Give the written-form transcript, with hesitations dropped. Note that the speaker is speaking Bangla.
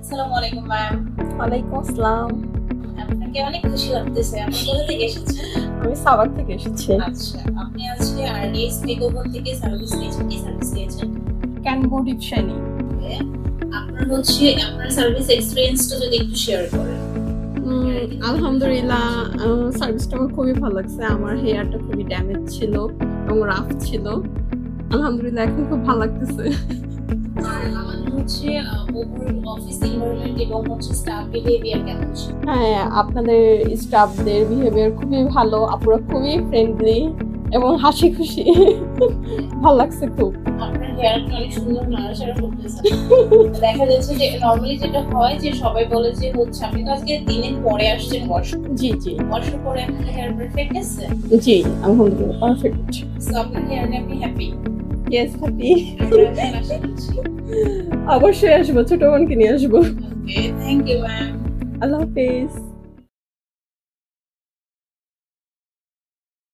আসসালামু আলাইকুম ম্যাম। ওয়ালাইকুম আসসালাম। আপনাকে অনেক খুশি লাগতেছে। আপনি কোথা থেকে এসেছেন? আমি সাভার থেকে এসেছি। আচ্ছা, আপনি আজকে আরডিএক্স মেকওভার থেকে সার্ভিস নিয়েছেন। কি সার্ভিস নিয়েছেন? ক্যানবো ডিপ শাইনি। ওকে। আপনার সার্ভিস এক্সপেরিয়েন্সটা যদি একটু শেয়ার করেন। আলহামদুলিল্লাহ, সার্ভিসটা আমার খুবই ভালো লাগছে। আমার হেয়ারটা খুবই ড্যামেজ ছিল এবং রাফ ছিল। আলহামদুলিল্লাহ এখন খুব ভালো লাগতেছে। আর আমাদের ওভারঅল অফিস এনভায়রনমেন্ট এবং স্টাফ বিহেভিয়ার কেমন ছিল? হ্যাঁ, আপনাদের স্টাফদের বিহেভিয়ার খুবই ভালো। আপুরা খুবই ফ্রেন্ডলি এবং হাসি খুশি। ভালো লাগছে খুব। আপনার হেয়ারটা অনেক সুন্দর নাড়াচাড়া করতেছে। দেখা যাচ্ছে যে নরমালি যেটা হয় যে সবাই বলে যে আপনি তো আজকে দিনের পরে আসছেন ওয়াশ জি জি ওয়াশের পরে আপনার হেয়ার পারফেক্ট আছে। জি, আলহামদুলিল্লাহ পারফেক্ট। সো আপনার হেয়ার নিয়ে আপনি হ্যাপি? Yes, happy. আমরা আশা করছি। অবশ্যই আসবো, ছোট বোনকে নিয়ে আসবো। ওকে, থ্যাংক ইউ ম্যাম। আল্লাহ হাফেজ।